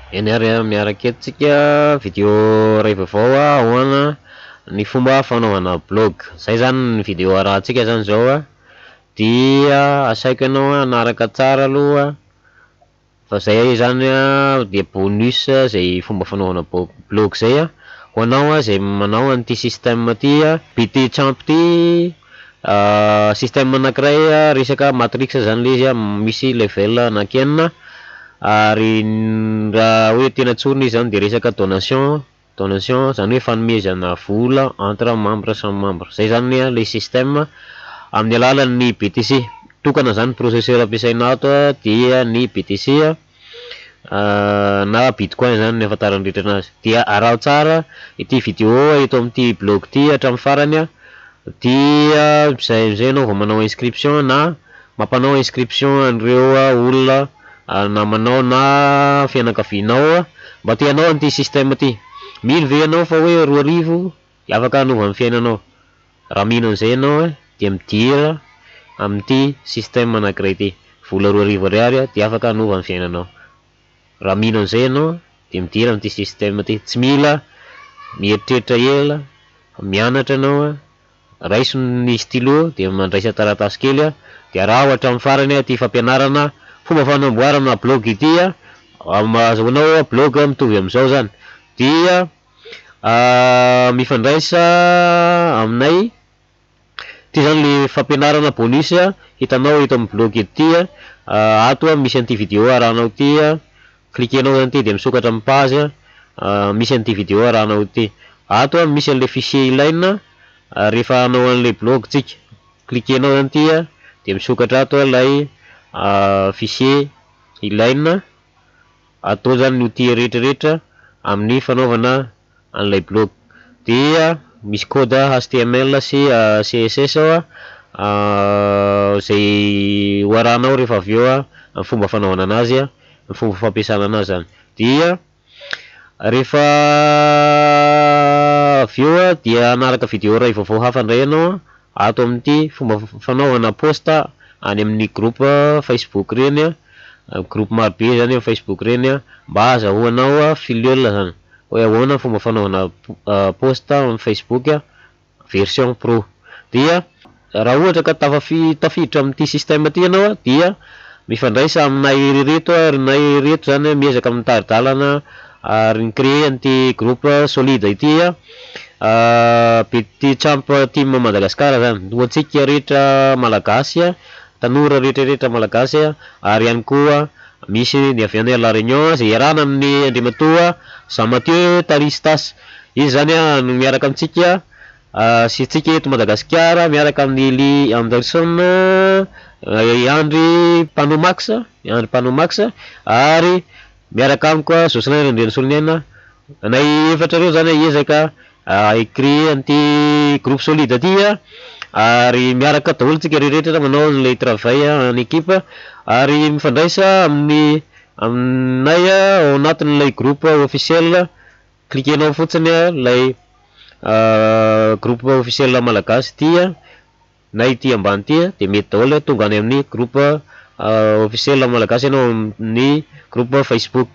Eny ary miaraka eto video ray vaovao ahoana ny fomba fanaovana blog. Zay zany ny video arahantsika zany zao dia asaiko ianao anaraka tsara aloha fa zay zany de bonus zay fomba fanaovana blog zay ho anao zay manao an'ity système ty BTchamp ty système anankiray resaka matrix zany le izy misy level anankenina ary raha hoe tena tsoriny izy zany de resaka donation zany hoe fanomezana vola entre membre samy membre. Zay zany le système amin'ny alalan'ny BTC. Tokana zany processeur ampiasaina ato dia ny BTC na Bitcoin zany ny ahafantarany rehetra anazy. Dia araho tsara ity video eto amin'ity blog ty hatramin'ny farany dia zay amizay anao vao manao inscription na mampanao inscription an'ireo olona namanao na fianakavianao mba te hanao an'ity système ty. Mino ve ianao fa hoe 2000 afaka hanova amin'ny fiainanao? Raha mino an'izay ianao dia midira amin'ity système anankiray ty, vola 2000 ariary dia afaka hanova amin'ny fiainanao. Raha mino an'izay ianao dia midira amin'ity système ty, tsy mila mieritreritra ela, mianatra ianao raiso ny stylo dia mandraisa taratasy kely dia raha hatramin'ny farany ty fampianarana fomba fanamboarana blog ity azahoanao blog mitovy amizao zany dia mifandraisa aminay ty zany le fampianarana bonus hitanao eto amin'ny blog ity ato misy an'ity video arahanao ty cliquenao zany ty de misokatra amin'ny page misy an'ity video arahanao ty ato misy an'le fichier ilaina rehefa hanao an'le blog tsika cliquenao zany ty de misokatra ato lay fichier ilaina atao zany outil rehetrarehetra amin'ny fanaovana an'ilay blog dia misy code HTML sy CSS zay hoarahanao rehefa avy eo amin'ny fomba fanaovana anazy amin'ny fomba fampiasana anazy zany. Dia rehefa avy eo dia anaraka video ray vaovao hafa indray ianao ato amin'ity fomba fanaovana post any amin'ny groupe Facebook reny groupe marobe zany amin'ny Facebook reny mba azahoanao filiale zany hoe ahoana fomba fanaovana post amin'ny Facebook version pro. Dia raha ohatra ka tafiditra amin'ity système ty ianao dia mifandraisa aminay reto nay reto zany miezaka mitary-dalana ary nicréer an'ity groupe solide ity BTchamp team Madagascar zany loantsika rehetra malagasy tanora rehetrarehetra malagasy ary ihany koa misy ny avy any La Réunion zay iarahana amin'ny Andriamatoa Jean Mathieu Taristas. Izy zany no miaraka amintsika sy tsika eto Madagascar miaraka amin'ny Ely Anderson, Andry Panomax ary miaraka amiko Jocelyn Rendrenisolonena nay efatra reo zany iezaka écrit an'ity groupe solide ty ary miaraka daholo tsika rehetrarehetra manao an'ilay travail en équipe ary mifandraisa aminay ao anatin'ilay groupe officiel. Cliquenao fotsiny lay groupe officiel malagasy ty na ity ambany ty de mety daholo tonga any amin'ny groupe officiel malagasy ianao amin'ny groupe Facebook.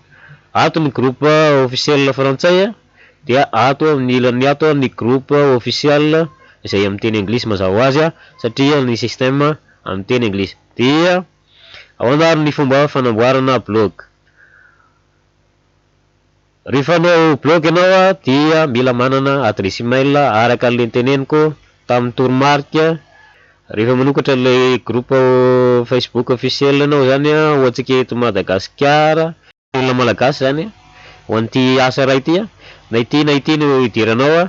Ato ny groupe officiel frantsay dia ato amin'ny ilany ato ny groupe officiel izay amin'ny teny anglisy mazava hoazy satria ny système amin'ny teny anglisy. Dia ahoana ary ny fomba fanamboarana blog. Rehefa hanao blog ianao dia mila manana adresse email araka an'le teneniko tamin'ny toromarika. Rehefa manokatra le groupe Facebook officiel ianao zany ho antsika eto Madagascar olona malagasy zany ho an'ity asa ray ty na ity no idiranao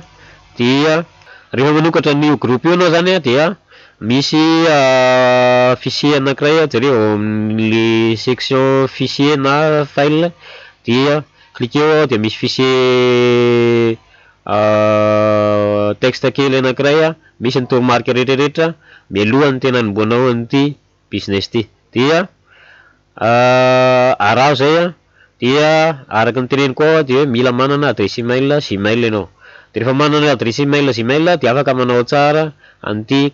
dia rehefa manokatra ny groupe io anao zany dia misy fichier anankiray jereo amin'ny section fichier na file dia cliqueo dia misy fichier texte kely anankiray misy ny toromarika rehetrarehetra mialohan'ny tena anomboanao an'ity business ty. Dia araho zay dia araka ny teneniko ao dia mila manana adresse email Gmail ianao. De rehefa manana adresse email Gmail dia afaka manao tsara an'ity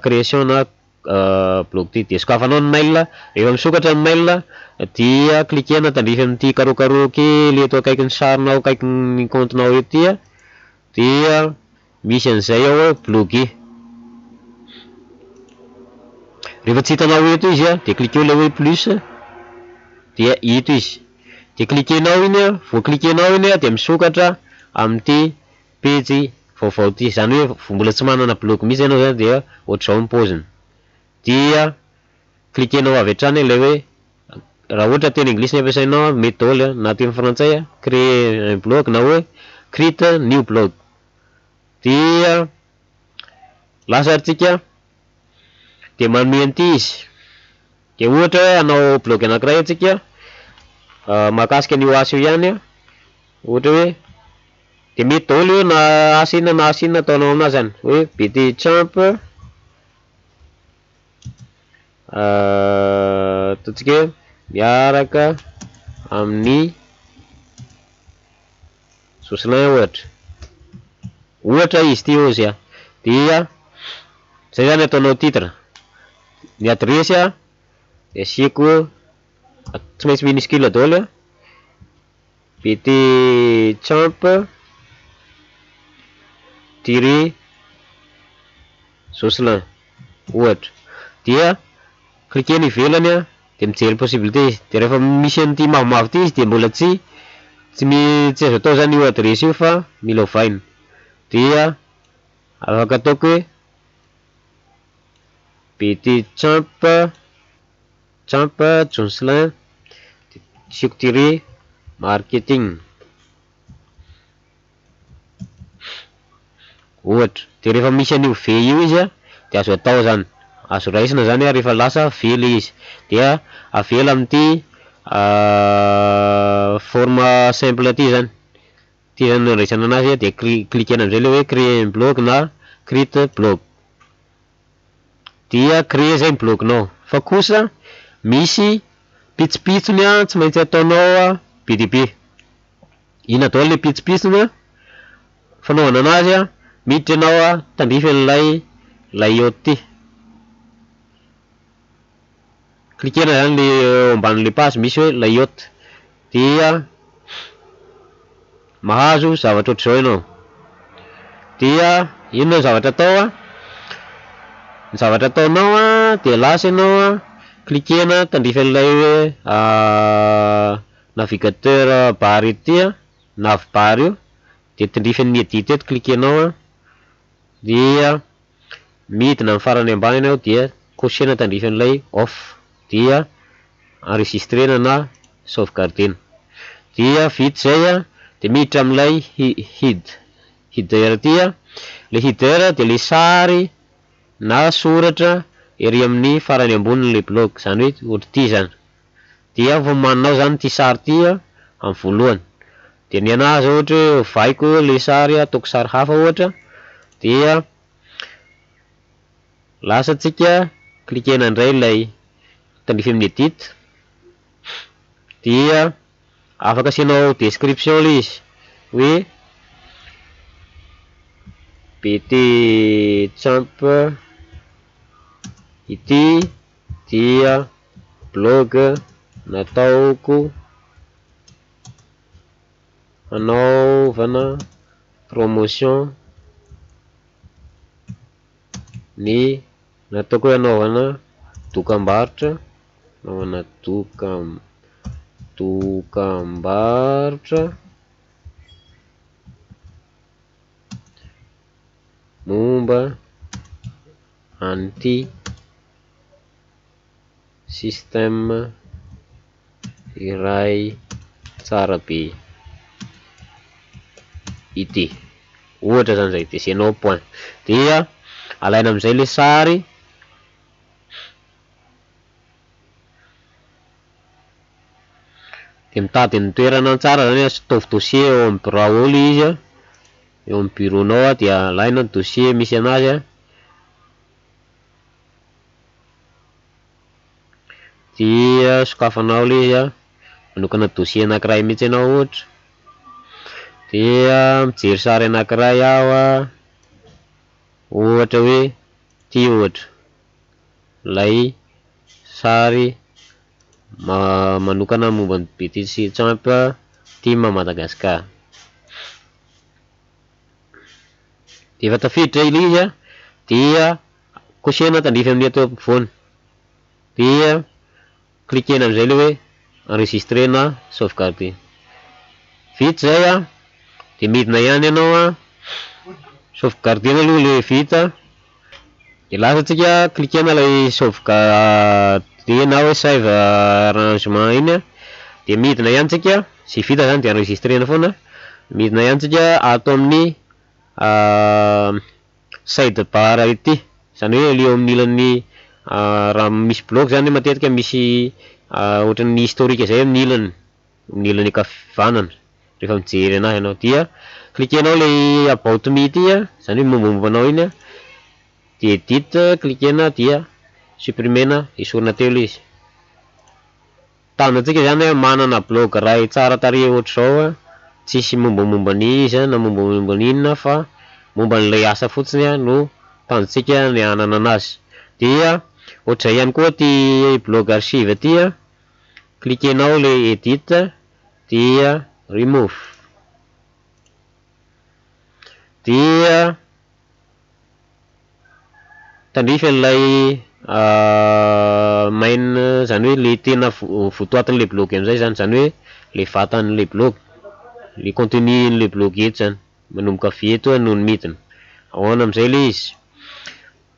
création na bloc ty, de sokafanao ny mail, rehefa misokatra ny mail dia cliquena tandrify amin'ity carreau kely eto akaiky ny sarinao akaiky ny comptenao ety dia misy an'izay ao bloqué. Rehefa tsy hitanao eto izy de cliqueo le hoe plus dia ito izy, de cliquenao iny vao cliquenao iny de misokatra amin'ity page vaovao ty, zany hoe mbola tsy manana bloc mihitsy ianao zany dia ohatr'izao ny pauziny, dia cliquenao avy hatrany le hoe raha ohatra teny anglisy ny ampiasainao mety daholo na teny frantsay créer un bloc na hoe create new bloc, dia lasa tsika de manome an'ity izy, de ohatra hoe hanao bloc anankiray atsika mahakasika an'io asa io ihany ohatra hoe de mety daholo io na asa inona ataonao aminazy zany hoe BT champ ataontsika hoe miaraka amin'ny Jocelyn ohatra izy ty ozy dia zay zany ataonao titre, ny adresy de asiako tsy maintsy minuscule daholo BT champ tiret Jocelyn ohatra, dia cliquena ivelany de mijery possibilité izy, de rehefa misy an'ity mavomavo ty izy de mbola tsy azo atao zany io adresy io fa mila ovaina, dia afaka ataoko hoe BT champ Jocelyn asiako tiret marketing ohatra, de rehefa misy an'io V io izy de azo atao zany, azo raisina zany rehefa lasa V le izy, dia avela amin'ity forme simple ty zany, ty zany no andraisana anazy de cliquena am'izay le hoe créer un bloc na create bloc, dia créer zay ny blocinao, fa kosa misy pitsopitsony tsy maintsy ataonao be dia be, ina daholo le pitsopitsony fanaovana anazy miditra ianao tandrify an'ilay layout ty, cliquena zany le eo ambanin'le page misy hoe layout, dia mahazo zavatra ohatr'izao ianao, dia inona ny zavatra atao ny zavatra ataonao de lasa ianao cliquena tandrify an'ilay hoe navigateur bar ety nav bar io, de tandrify amin'ny edit eto cliquenao dia midina amin'ny farany ambany ao dia kosehina tandrify an'ilay off, dia enregistrena na sauvegardena, dia vita zay de miditra amin'ilay header ty le header de le sary na soratra ery amin'ny farany ambonin'le bloc, zany hoe ohatry ty zany, dia vomaninao zany ty sary ty amin'ny voalohany, de ny anazy ohatra hoe vaiko le sary ataoko sary hafa ohatra, dia lasa tsika cliquena indray ilay tandrify amin'ny edit, dia afaka asianao description le izy hoe BT champ ity dia blog nataoko hanaovana promotion ny nataoko hoe hanaovana dokam-barotra, hanaovana dokam-barotra momba an'ity système iray tsara be ity, ohatra zany zay, de asianao point, dia alaina am'izay le sary de mitady ny toerana tsara zany ataovy dossier eo amin'ny biraolo izy eo amin'ny bureau-nao dia alaina ny dossier misy anazy dia sokafanao le izy manokana dossier anankiray mihitsy ianao ohatra, dia mijery sary anankiray aho ohatra hoe ty ohatra, lay sary manokana momba ny British Champ Team Madagascar. De efa tafiditra ilay izy dia kosehana tandrify amin'ny ato ampovoany, dia cliquena amizay le hoe enregistrer na sauvegarder. Vita zay de midina ihany ianao sauvegarder aloha le vita, de lasa antsika cliquena lay sauvegarder na hoe save arrangement iny de midina ihany tsika, sy vita zany de enregistrena foana, midina ihany tsika ato amin'ny sidebar ity, zany hoe leo amin'ny ilany raha misy blog zany matetika misy ohatran'ny historique zay amin'ny ilany ankavanana rehefa mijery anazy ianao, dia cliquenao le about me ity zany hoe mombamombanao iny de edit cliquena dia supprimena esorina teo le izy. Tanjontsika zany manana blog ray tsara tarehy ohatr'izao tsisy mombamomba ny izy na mombamomba ny inona fa momba n'ilay asa fotsiny no tanjontsika ny anana anazy. Dia ohatr'izay ihany koa ty blog archive ty cliquenao le edit dia remove, dia tandrify an'ilay main zany hoe le tena votoatin'le blog amizay zany hoe le vatan'le blog, le contenu-n'le blog eto zany manomboka avy eto no midina, ahoana amizay le izy.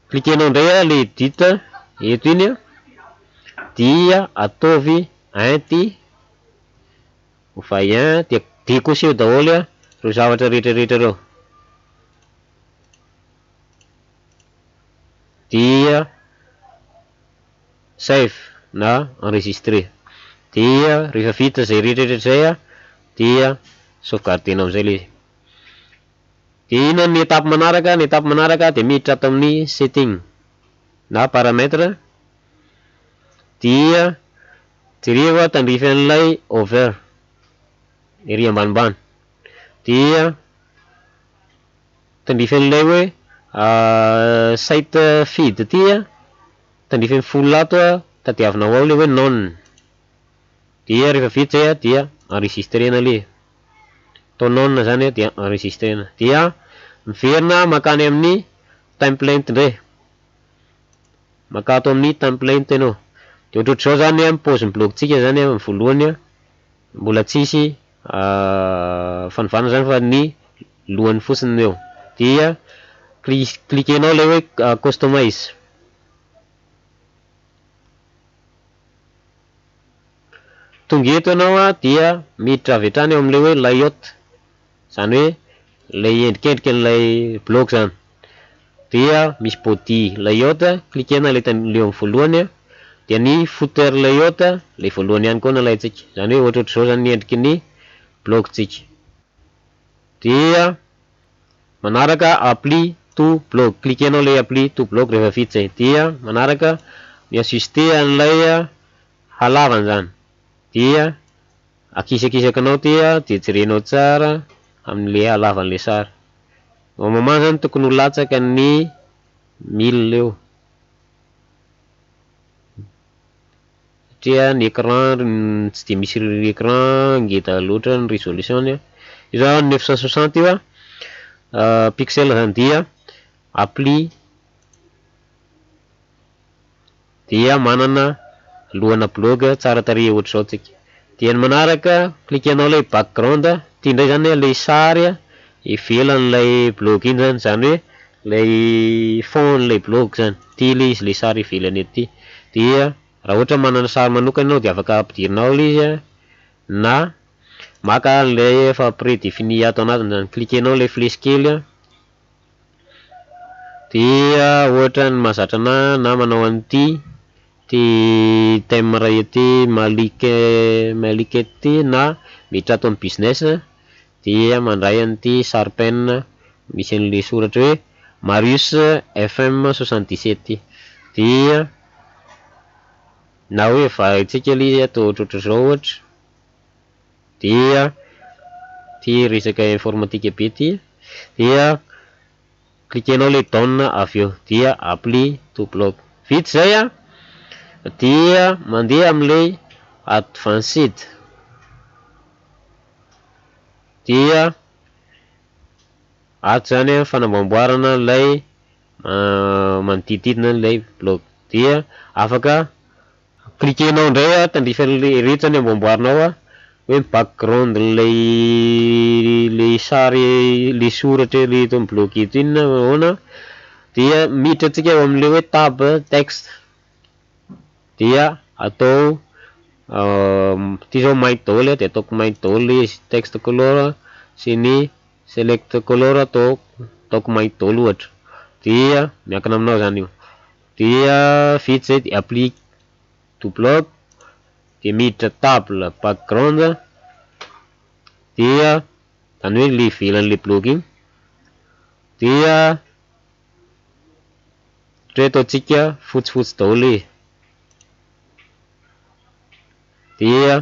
Cliquenao ndray le edit eto iny dia ataovy ainty ovay dia décocher daholo reo zavatra rehetrarehetra reo, dia save na enregistrer, dia rehefa vita zay rehetrarehetra zay dia sauvegardenao amizay le izy. De ina ny étape manaraka, ny étape manaraka de miditra ato amin'ny setting na paramètre, dia jereo tandrify an'ilay over ery ambanimbany, dia tandrify an'ilay hoe site feed ty tandrify amin'ny full ato tadiavinao ao le hoe non, dia rehefa vita zay dia enregistrena le atao non zany dia enregistrena, dia miverina makany amin'ny template ndray, maka ato amin'ny template ianao, de ohatrohatr'izao zany paozin'ny blogsika zany amin'ny voalohany mbola tsisy fanovana zany fa ny lohany fotsiny eo, dia cliquenao le hoe customize, tonga eto ianao dia miditra avy hatrany eo am'le hoe layout, zany hoe lay endrikendriky an'ilay blog zany, dia misy body layout cliquena le leo amin'ny voalohany, dia ny footer layout le voalohany ihany koa nalaitsika, zany hoe ohatrohatr'izao zany ny endriky ny blog tsika. Dia manaraka apply to blog, cliquenao le apply to blog rehefa vita zay, dia manaraka mi-ajuster an'ilay halavany zany, dia akisakisakanao ty de jerenao tsara amin'le halavan'le sary, momama zany tokony ho latsaka ny 1000 eo satria ny écran tsy de misy écran ngeda loatra ny résolution io zao 960 io pixel zany, dia apply dia manana lohana blog tsara tarehy ohatr'izao tsika, dia ny manaraka cliquenao le background ty ndray zany le sary ivelan'ilay blog iny zany, zany hoe lay fond-n'ilay blog zany, ty le izy le sary ivelany ety, dia raha ohatra manana sary manokana ianao de afaka ampidirinao le izy na maka le efa prédéfini ato anatiny zany, cliquenao le flèche kely dia ohatra ny mahazatra anahy na manao an'ity ty thème raha ety Malik ety na miditra ato amin'ny business, dia mandray an'ity sary penina misy an'le soratra hoe Marius FM 77, dia na hoe vaitsika le izy atao ohatrohatr'izao ohatra, dia ty resaka informatique be ty, dia cliquenao le down avy eo, dia apply to blog. Vita zay dia mandeha am'le advanced dia ato zany fanamboamboarana lay manodididina lay bloc dia afaka cliquenao ndray tandrifa rehetra ny amboamboarinao hoe background lay sary le soratra le eto amin'ny bloc eto iny na ahoana dia miditra atsika eo am'le hoe tab texte dia atao ty zao mainty daholo dia ataoko mainty daholo le izy texte color sy ny select color ataoko mainty daholo ohatra dia miankina aminao zany io dia vita zay dia applique to bloc dia miditra table background dia zany hoe le ivelan'le bloc iny dia re ataotsika fotsifotsy daholo izy dia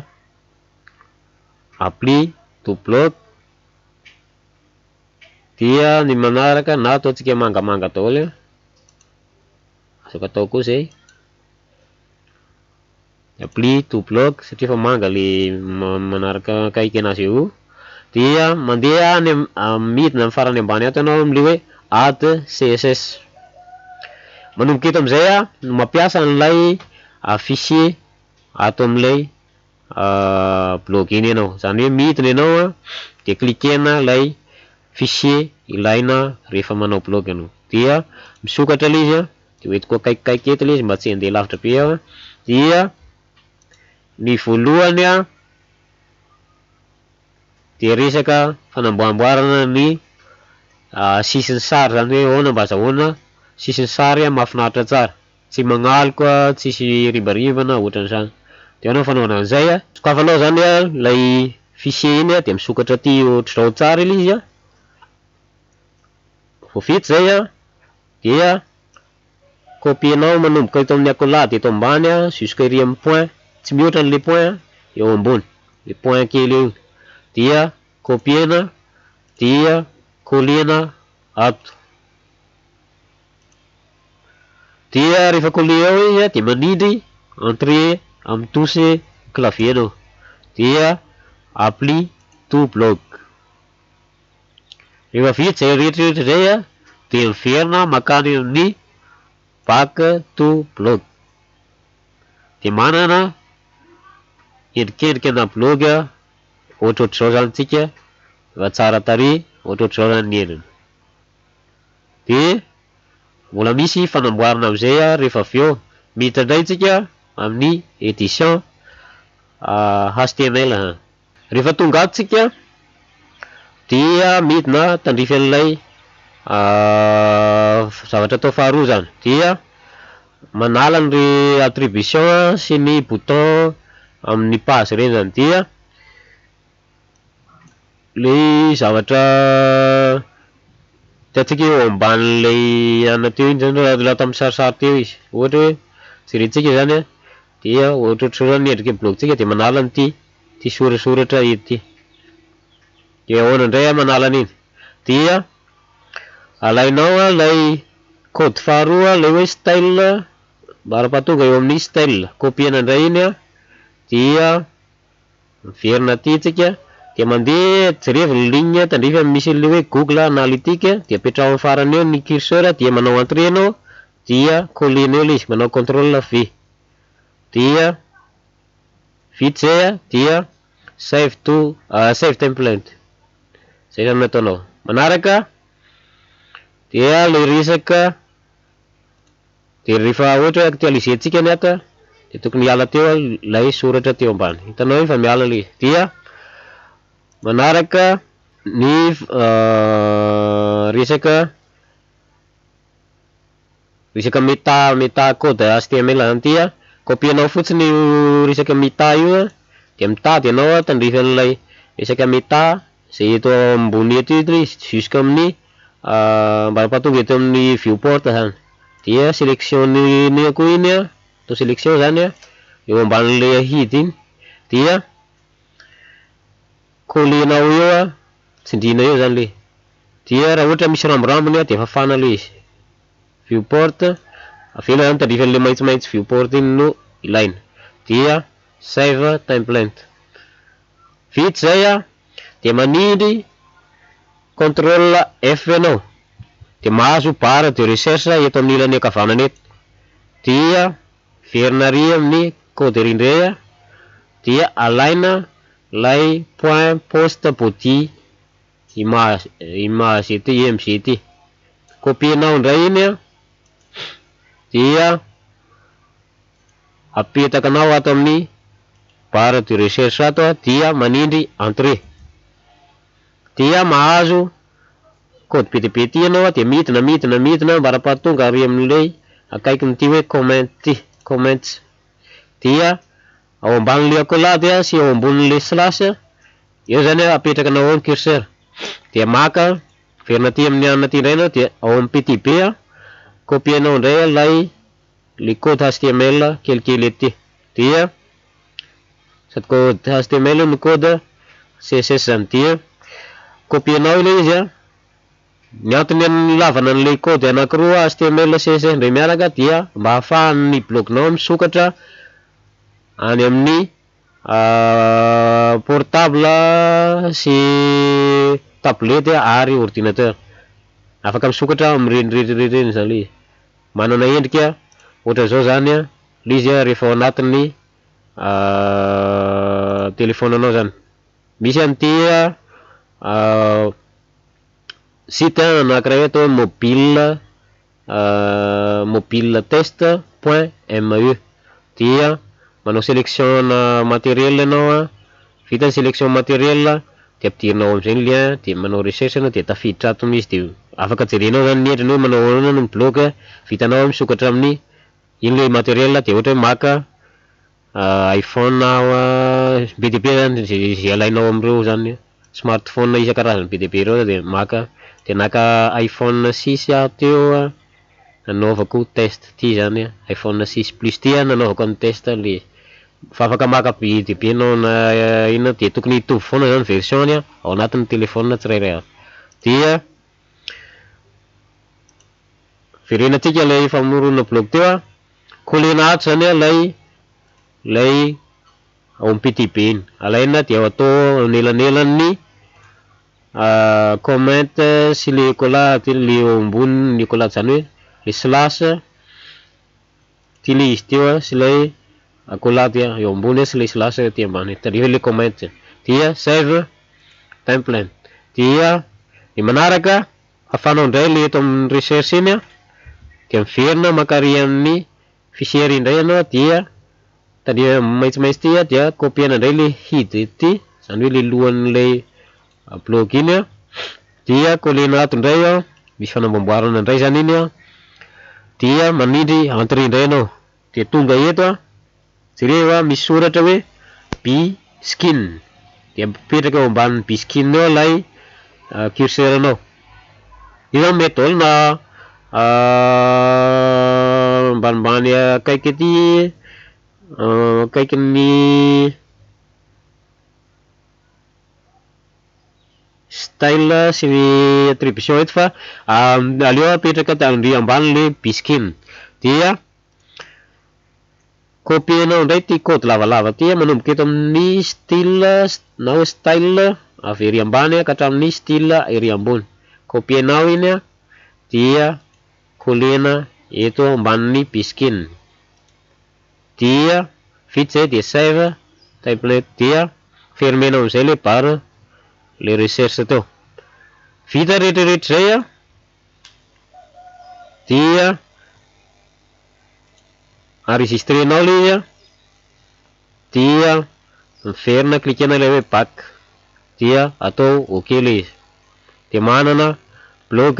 apply to bloc dia ny manaraka na ataotsika mangamanga daholo afaka atao koa zay apply to bloc satria fa manga le manaraka kaiky anazy eo dia mandeha midina amin'ny farany ambany ato ianao am'le hoe add css manomboka eto am'izay no mampiasa an'ilay fichier ato am'ilay bloc iny ianao zany hoe midina ianao dia cliquena lay fichier ilaina rehefa manao bloc ianao dia misokatra le izy dia hoentiko koa kaikikaiky eto le izy mba tsy handeha lavitra be dia ny voalohany dia resaka fanamboamboarana ny sisiny sary zany hoe ahoana mba azahoana sisiny sary mahafinaritra tsara tsy magnaloka tsisy ribaribana ohatran'izany dia anao fanaovana an'izay sokafanao zany lay fichier iny dia misokatra aty ohatr'izao tsara ilay izy vao vita zay dia copienao manomboka eto amin'ny accolade eto ambany jusqu'à ery amin'ny point tsy mihoatra n'le point eo ambony le point kely eo dia copiena dia collena ato dia rehefa coller ao izy dia manindry entrer amin'ny touche clavier anao dia apply to bloc rehefa vita zay rehetrarehetra zay dia miverina makany amin'ny back to bloc dia manana endrikendrika ana bloc ohatrohatr'izao zany tsika fa tsara tarehy ohatrohatr'izao zany ny endriny dia mbola misy fanamboarana am'izay rehefa avy eo miditra indray tsika amin'ny edition HTML rehefa tonga ato tsika dia midina tandrify an'ilay zavatra atao faharoa zany dia manala ny attribution sy ny bouton amin'ny page reny zany dia le zavatra tiatsika eo ambanin'ilay anateo iny zany raha tamin'ny sarisary teo izy ohatra hoe jerentsika zany dia ohatrohatr'izao zany endrika bloc tsika dia manala an'ity ty sorasoratra ety dia ahoana indray manala an'iny dia alainao lay code faharoa lay hoe style mara-pahatonga eo amin'ny style copiena indray iny dia miverina aty tsika dia mandeha jerevy ny ligne tandrify misy le hoe Google Analytics dia apetraho amin'ny farany eo ny curseur dia manao entrée anao dia collena eo le izy manao contrôle V dia vita zay dia save template zay zany nataonao manaraka dia le resaka dia rehefa ohatra hoe actualiser tsika ny ato dia tokony hiala teo lay soratra teo ambany hitanao iny fa miala le dia manaraka ny resaka meta code HTML zany ty copienao fotsiny resaka meta io dia mitady ianao tandrify an'ilay resaka meta zay eto ambony eto izy jusqu'à amin'ny mba-pahatonga eto amin'ny viewport zany dia sélectionne koa iny atao sélection zany eo ambanin'ilay hidy iny dia collenao eo tsindriana eo zany le dia raha ohatra misy rambirambony dia fafana le izy viewport Avela zany tandrifan'le maitsomaitso viewport iny no ilaina. Dia save template. Vita zay dia manindry contrôle F anao. Dia mahazo barre de recherche eto amin'ny ilany ankavanana eto. Dia verina ary amin'ny code rindray dia alaina lay point post body image imgt. Copienao indray iny dia apetakanao ato amin'ny barre de recherche ato dia manindry entrée. Dia mahazo code PDP ty ianao dia midina mbarapahatonga ary amin'ilay akaikin'ity hoe comments. Dia ao ambanin'le accolade sy ao ambonin'le slash eo zany apetrakanao ao ny curseur. Dia maka verina ty amin'ny anana ty indray anao dia ao amin'ny PTB copienao indray lay le code HTML kelikely ety. Dia sady code HTML no code CSS zany. Dia copienao ilay izy ny antony nilavana an'ilay code anankiroa HTML CSS indray miaraka dia mba hahafahan'ny blognao misokatra any amin'ny portable sy tablette ary ordinateur. Afaka misokatra amin'ireny zany. Manana endrika ohatra zao zany le izy rehefa ao anatin'ny telefonanao zany. Misy an'ity site anankiray atao mobiletest.me. Dia manao sélection matériel anao vita ny sélection matériel dia ampidirinao amin'izay ny lien dia manao recherche anao dia tafiditra ato izy dia afaka jerenao zany ny endriny hoe manao ahoana ny blog vitanao misokatra amin'ny iny le matériel. Dia ohatra hoe maka iPhone BDP zany zay alainao amin'ireo zany smartphone isan-karazany BDP ireo dia maka dia naka iPhone 6 teo nanaovako test ty zany iPhone 6 plus ty nanaovako ny test le fa afaka maka BDP nao na ina dia tokony hitovy foana zany version ao anatin'ny telephone tsirairay. Dia verenantsika lay famorona blog teo kolena ato zany lay ao amin'ny PTB iny alaina dia atao anelanelany comment sy le accolade le eo ambony ny accolade zany hoe le slash ty le izy teo sy lay accolade eo ambony sy le slash ty ambany tarifa le comment. Dia save template. Dia ny manaraka afanao indray le eto amin'ny recherche iny dia miverina makary amin'ny fichier indray anao dia tandrina maitsomaitso ty dia copiena indray le hid ty zany hoe le lohan'ilay blog iny dia kolena ato indray misy fanamboamboarana indray zany iny dia manindry entrée indray anao dia tonga eto jereo misy soratra hoe Bskin dia mipetraka eo ambanin'ny Bskin eo lay curseur anao. Io zany mety olona ambanimbany akaiky ety akaikin'ny style sy attribution eto fa aleo apetraka tandry ambany le Bskin. Dia copienao indray ty code lavalava ty manomboka eto amin'ny style na hoe style avy ery ambany ka hatramin'ny style ery ambony. Copienao iny dia kolena eto ambanin'ny Bskin. Dia vita zay dia save template. Dia fermenao amin'izay le barre le recherche teo. Vita rehetrarehetra zay dia enregistrenao le izy dia miverina cliquena ilay hoe back dia atao ok le izy dia manana blog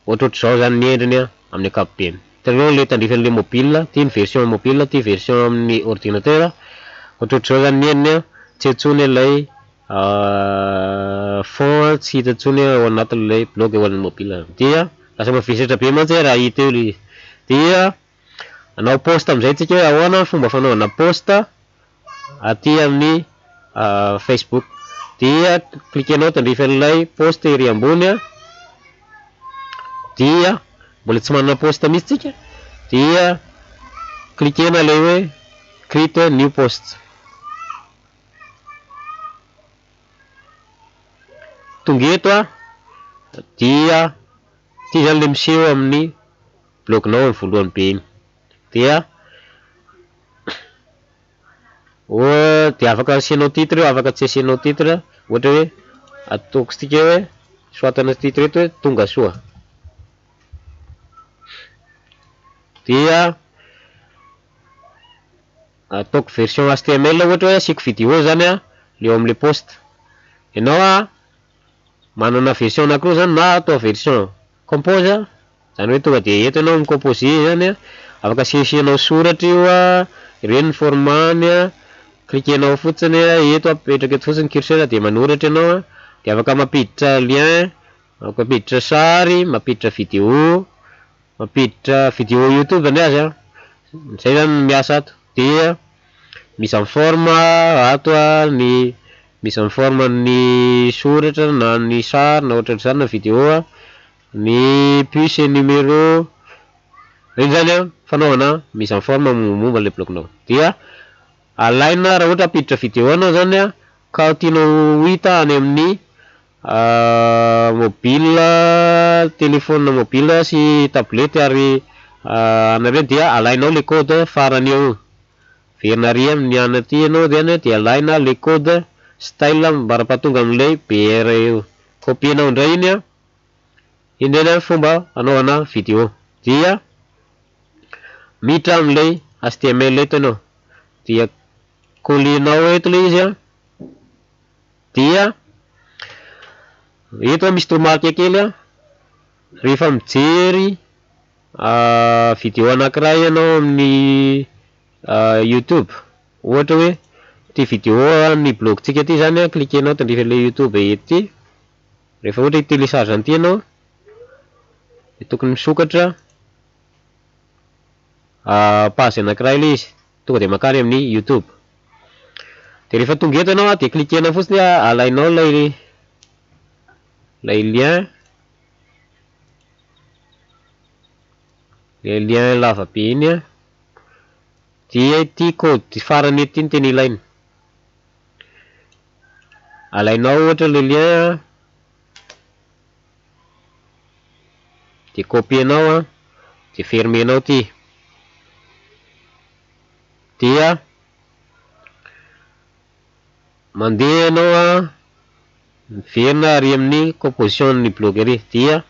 ohatrohatr'izao zany ny endriny amin'ny ankapobeny. Hitanao le tandrifan'le mobile ty ny version mobile ty version amin'ny ordinateur ohatrohatr'izao zany ny endriny tsy antsony ilay fond tsy hita antsony ao anatin'ilay blog eo an'ny mobile. Dia lasa mavesatra be mantsy raha hita eo le izy. Dia anao post amin'izay tsika hoe ahoana fomba fanaovana post aty amin'ny Facebook. Dia cliquenao tandrifan'ilay post ery ambony dia mbola tsy manana post mihitsy tsika dia klikena le hoe create new post. Tonga eto dia ty zany le miseho amin'ny blognao amin'ny voalohany be igny. Dia dia afaka asianao titre, afaka tsy asianao titre, ohatra hoe ataoko stika hoe soatana titre eto hoe tonga soa. Dia ataoko version HTML ohatra hoe asiko vidéo zany leo am'le post. Ianao manana version anankiroa zany na atao version compose zany hoe tonga de eto ianao micomposer zany afaka asiasianao soratra io ireny formany klikenao fotsiny eto apetraka eto fotsiny curseur de manoratra ianao de afaka mampiditra lien, afaka mampiditra sary, mampiditra vidéo, mampiditra vidéo YouTube any azy zay zany miasa ato. Dia mise en forme ato ny mise en forme ny soratra na ny sary na ohatran'izany na vidéo ny puce numéro reny zany fanaovana mise en forme momba le blognao. Dia alaina raha ohatra apiditra vidéo anao zany ka tianao hita any amin'ny mobile, téléphone mobile sy tablety ary anareo dia alainao le code farany eo verina ary amin'ny ana aty ianao de alaina le code style mbara-pahatonga am'le BR eo, copienao indray iny indray fomba anaovana vidéo. Dia miditra am'le HTML eto ianao dia colinao eto le izy dia eto misy tomarika kely rehefa mijery vidéo anankiray ianao amin'ny YouTube, ohatra hoe ty vidéo ny blogntsika ty zany klikenao tandrify le YouTube ety, rehefa ohatra télécharge an'ity ianao de tokony misokatra page anankiray le izy tonga de makany amin'ny YouTube. De rehefa tonga eto ianao de klikenao fotsiny alainao lay lien, le lien lava be iny dia ity code farany ety ny tena ilaina. Alainao ohatra le lien de copienao de fermenao ty. Dia mandeha ianao miverina ary amin'ny composition ny blog ery. Dia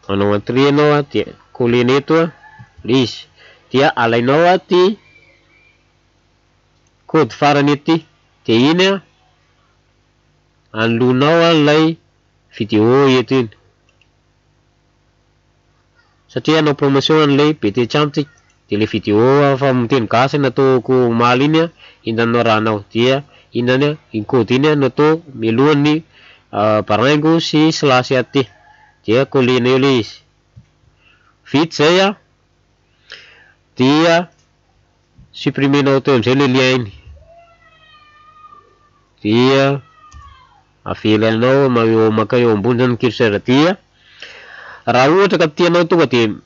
manao entrée ianao de collena eto le izy. Dia alainao ty code farany ety de iny anolonao lay vidéo eto iny satria anao promotion an'ilay BT Champion de le vidéo fa miteny gasy nataoko omaly iny hindanao rahanao. Dia iny iny code iny natao mialohan'ny baraingo sy slash aty dia collena eo le izy. Vita zay dia supprimenao teo am'izay le lien iny dia avelanao maka eo ambony zany curseur. Dia raha ohatra ka tianao tonga de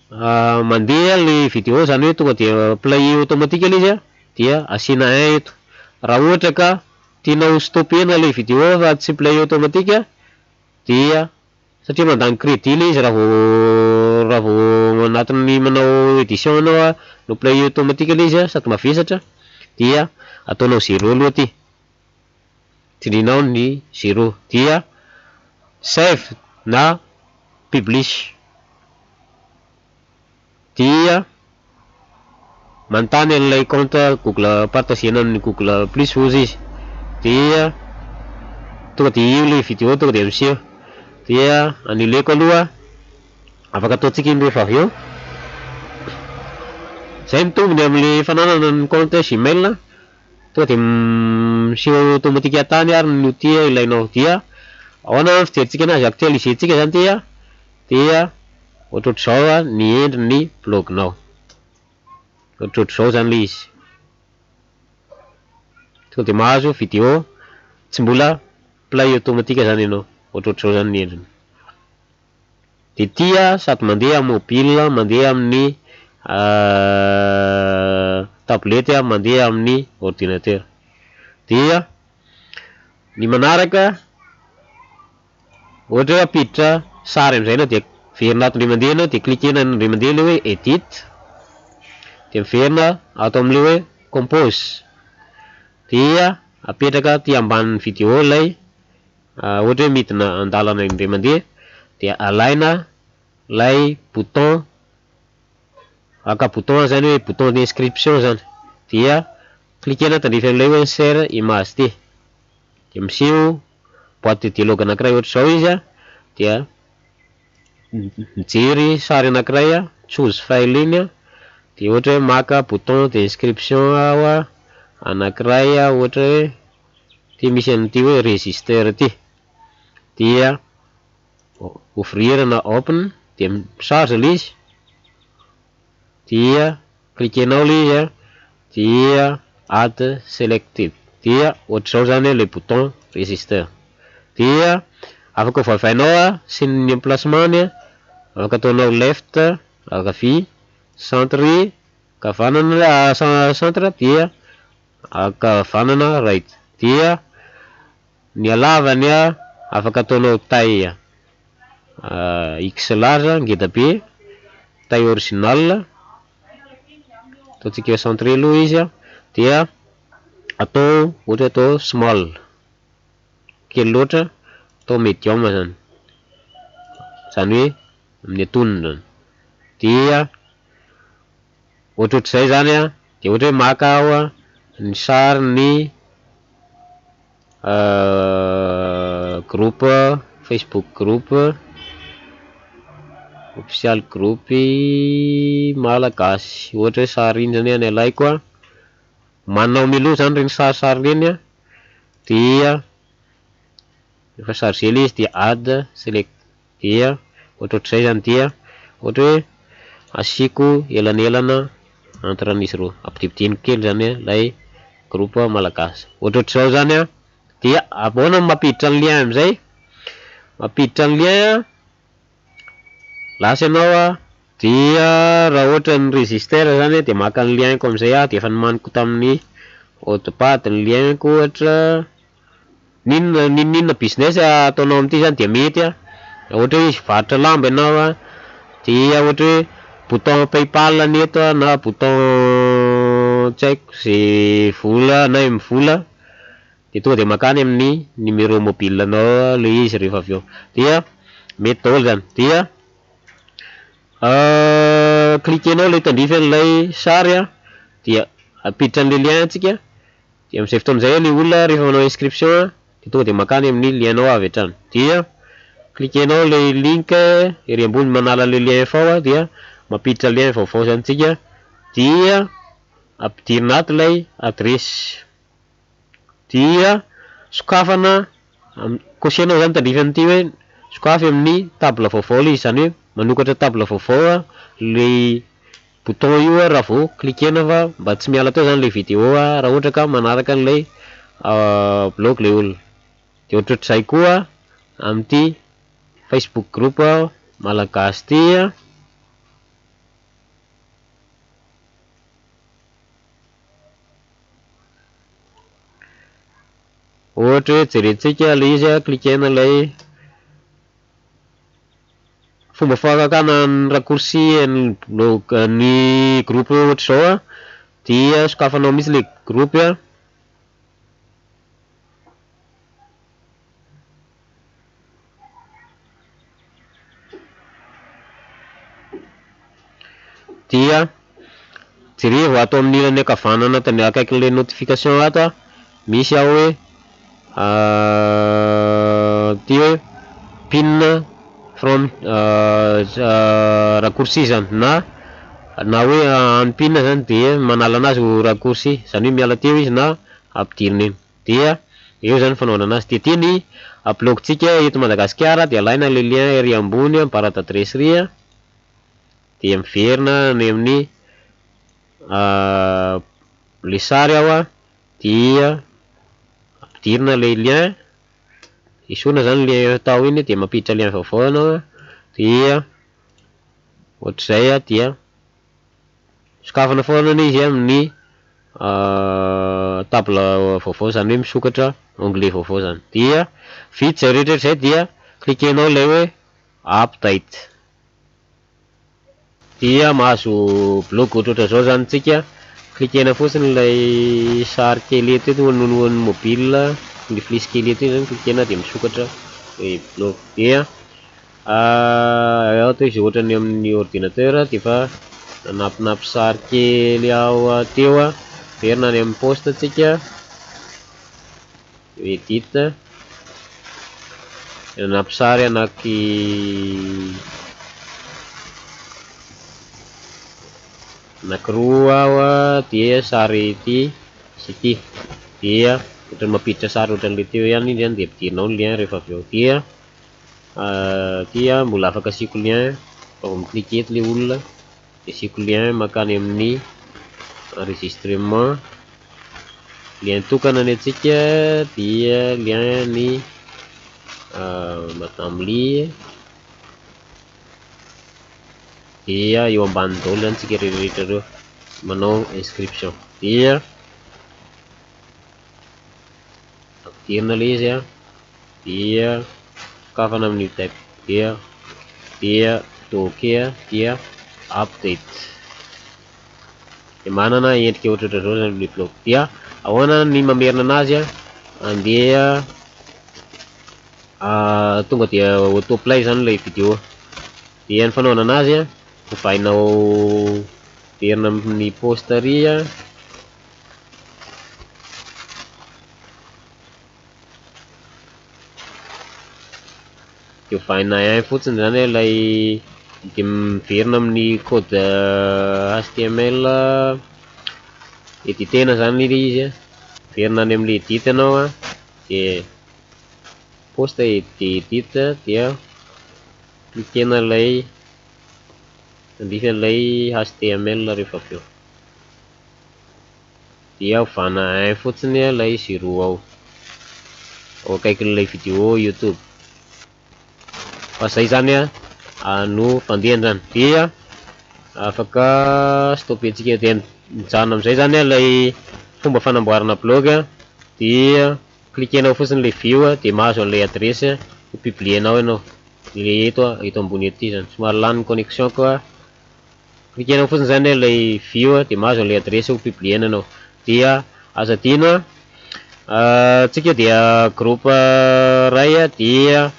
mandeha le vidéo zany hoe tonga de play automatique le izy dia asiana 1 eto. Raha ohatra ka tianao stoppena le vidéo fa tsy play automatique dia satria mandany crédit le izy raha vao anatin'ny manao édition anao no play automatique le izy sady mavesatra dia ataonao 0 aloha ty, tindrinao ny 0 dia save na publish. Dia manontany an'ilay compte Google partagena amin'ny Google Plus ozy izy dia tonga de io le vidéo tonga de miseho. Dia annuleko aloha afaka ataontsika iny rehefa avy eo. Zay mitombiny am'le fananana ny compte Gmail tonga de miseho automatique tany ary ny outil ilainao. Dia ao na fijerintsika anazy actualisentsika zany ty dia ohatrohatr'izao ny endriny blognao, ohatrohatr'izao zany le izy. Tonga de mahazo vidéo tsy mbola play automatique zany ianao, ohatrohatr'izao zany ny endriny. De ty sady mandeha mobile mandeha amin'ny tablety mandeha amin'ny ordinateur. Dia ny manaraka ohatra hoe apiditra sary am'izay na dia verina ato indray mandeha ianao de cliquena indray mandeha le hoe edit de miverina ato am'le hoe compose dia apetraka aty ambanin'ny vidéo lay ohatra hoe midina andalana indray mandeha dia alaina lay bouton aka bouton zany hoe bouton d'inscription zany dia cliquena tandrify an'ilay hoe insert image ty de miseho boîte de dialogue anankiray ohatra zao izy dia mijery sary anankiray choose file iny de ohatra hoe maka bouton d'inscription aho anankiray ohatra hoe ty misy an'ity hoe register ty dia ouvrir na open de charge le izy dia cliquenao le izy dia add selected dia ohatr'izao zany le bouton register dia afaka ovavainao sy ny emplacement-ny afaka ataonao left ankavia centre kavanana centre dia akavanana right dia ny halavany afaka ataonao taille x large ngeda be taille original ataontsika centre aloha izy dia atao ohatra atao small kely loatra atao medium zany hoe amin'ny antonony dia ohatrohatr'izay zany de ohatra hoe maka aho ny sary ny groupe Facebook groupe official groupe malagasy ohatra hoe sary iny zany any alaiko manao miloha zany reny sarisary reny dia rehefa chargé le izy dia add select dia ohatrohatr'izay zany dia ohatra hoe asiko elanelana entre an'izy roa ampidipidino kely zany lay groupe malagasy ohatrohatr'izao zany dia aboana mampiditra ny lien am'izay mampiditra ny lien lasa ianao dia raha ohatra ny register zany de maka ny lienko am'izay de efa nomaniko tamin'ny haut-pad ny lienko ohatra ninona business ataonao am'ty zany de mety ohatra hoe varotra lamba ianao dia ohatra hoe bouton paypal neto na bouton tsy haiko zay vola na mivola de tonga de makany amin'ny numéro mobile anao le izy rehefa avy eo dia mety daholo zany dia cliquenao le tandrify an'ilay sary dia apiditra an'le lien antsika de am'izay fotoan'izay le olona rehefa manao inscription de tonga de makany amin'ny lienao avy hatrany dia cliquenao le link ery ambony manala le lien fao dia mampiditra lien vaovao zany tsika dia ampidirina ato lay adresy dia sokafana cocher-nao zany tandrify an'ity hoe sokafy amin'ny table vaovao le izy zany hoe manokatra table vaovao le bouton io raha vao cliquena fa mba tsy miala tao zany le vidéo raha ohatra ka manaraka an'ilay blog le olona de ohatrohatr'izay koa amin'ity Facebook group malagasy ty ohatra hoe jerentsika le izy cliquena lay fomba fakakana ny raccourci ny groupe ohatr'izao dia sokafanao mihitsy le groupe dia jerevo ato amin'ny ilany ankavanana tany akaikin'le notification ato misy aho hoe ty hoe pin from raccourci zany na hoe anpin zany de manala anazy ho raccourci zany hoe miala teo izy na ampidirina eny dia eo zany fanaovana anazy de ty ny blog-tsika eto Madagasikara de alaina le lien ery ambony barra d'adresserie de miverina ny amin'ny le sary aho dia ampidirina le lien isona zany le tao iny de mampiditra lien vaovao anao dia ohatr'izay dia sokafana foana izy amin'ny table vaovao zany hoe misokatra onglet vaovao zany. Dia vita zay rehetra zay dia cliquenao ilay hoe update. Dia mahazo blog ohatrohatra zao zany tsika. Cliquena fotsiny ilay sary kely eto anolohany mobile, ny flisy kely eto zany cliquena dia misokatra blog. Dia atao izy ohatrany amin'ny ordinateur dia efa nanampinampy sary kely ao teo verina any amin'ny poste tsika edit nanampy sary anankiroa ao dia sary ity sy ity. Dia ohatrany mampiditra sary ohatran'ilay teo ihany izy dia ampidirinao ny lien rehefa avy eo. Dia mbola afaka asiko lien vao mikliky eto ilay olona dia asiko lien makany amin'ny enregistrement. Lien tokana ny antsika dia lien ny Madame Ly. Dia eo ambany daholo zany tsika rehetra reo manao inscription. Dia ampidirina ilay izy dia sokafana amin'ny type dia ok dia update. Dia manana endrika ohatrohatra zao zany le blog. Dia ahoana ny mamerina anazy andeha tonga dia autoplay zany ilay vidéo. Dia ny fanaovana anazy ovainao verina amin'ny poste ary dia ovaina fotsiny zany ilay dia miverina amin'ny code HTML editena zany izy verina any amin'ny edit anao dia poste edit dia cliquena ilay ilay HTML rehefa avy eo dia ovana fotsiny ilay zero ao akaikin'ilay vidéo YouTube. Fa zay zany no fandehany zany. Dia afaka stopetsika dia mijanona amin'izay zany ilay fomba fanamboarana blog. Dia cliquenao fotsiny ilay view dia mahazo an'ilay adresse ho publienao ianao. Ilay eto ambony ety zany somary lany connexion koa. Cliquenao fotsiny zany ilay view dia mahazo an'ilay adresse ho publiena anao. Dia aza adino tsika dia groupe ray dia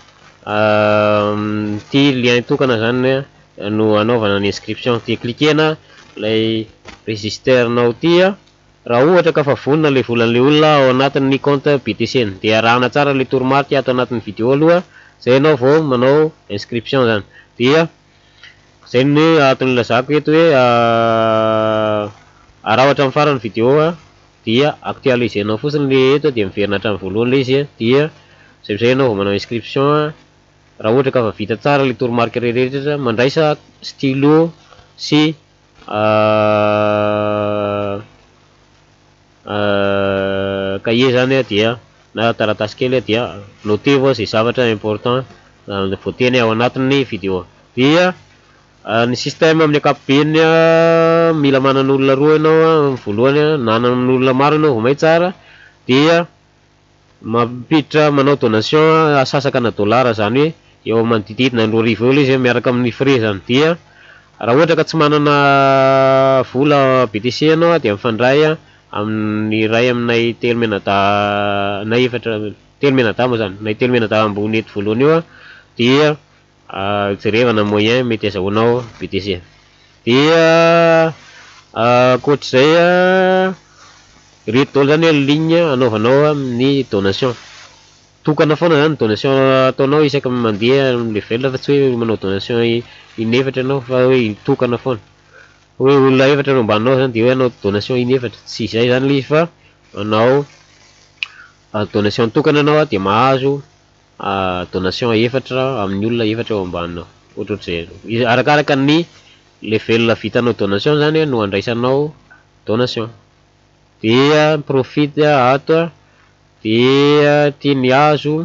ty lien tokana zany no anaovana ny inscription. Dia cliquena ilay registernao ty raha ohatra ka fa vonona ilay volan'ilay olona ao anatin'ny compte BTC. Dia arahana tsara ilay toromarika ato anatin'ny vidéo aloha zay ianao vao manao inscription zany. Dia zay ny atony lazako eto hoe raha ohatra amin'ny farany vidéo dia actualisenao fotsiny le eto dia miverina hatramin'ny voalohany le izy. Dia zay ianao vao manao inscription raha ohatra ka fa vita tsara le toromarika rehetra mandraisa stylo sy cahier zany dia na taratasy kely dia noter vao zay zavatra important voateny ao anatin'ny vidéo. Dia ny système amin'ny ankapobeny mila manan'olona roa ianao voalohany na nan'olona maro ianao vao may tsara. Dia mampiditra manao donation asasakana dollara zany hoe eo manodididina ny 2,000 eo izy miaraka amin'ny frais zany. Dia raha ohatra ka tsy manana vola BTC ianao dia mifandray amin'ny ray aminay telo menada na efatra telo menada moa zany nay telo menada ambony eto voalohany eo dia jerevana moyen mety azahoanao BTC. Dia koatr'izay reto daholo zany ligne anaovanao amin'ny donation tokana foana zany donation ataonao isaka mandeha level fa tsy hoe manao donation inefatra ianao fa hoe tokana foana hoe olona efatra no ambaninao zany dia hoe anao donation inefatra tsy izay zany le izy fa manao donation tokana anao dia mahazo donation efatra amin'ny olona efatra ao ambaninao ohatrohatr'izay arakaraka ny level vitanao donation zany no andraisanao donation. Dia profite ato dia tia ny hazo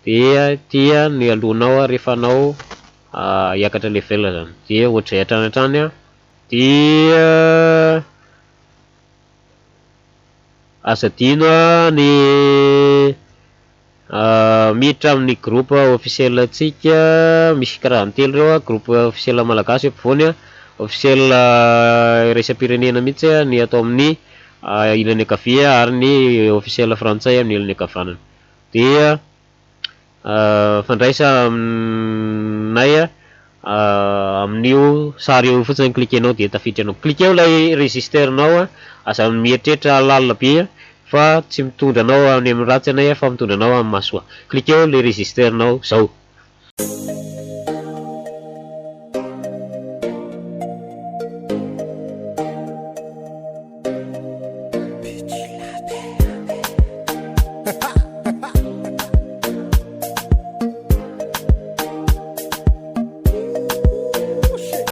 dia tia ny alonao rehefa anao hiakatra level zany. Dia ohatr'izay hatrany dia azadino ny miditra amin'ny groupe officiel antsika misy karazany telo reo groupe officiel malagasy ampovoany officiel iraisam-pirenena mihitsy ny atao amin'ny ilany ankavia ary ny officiel frantsay amin'ny ilany ankavanana dia fandraisa aminay amin'io sary io fotsiny klikenao dia tafiditry anao klikeo ilay registernao aza mieritreritra lalina be fa tsy mitondra anao any amin'ny ratsy anay fa mitondra anao amin'ny mahasoa klikeo le registernao zao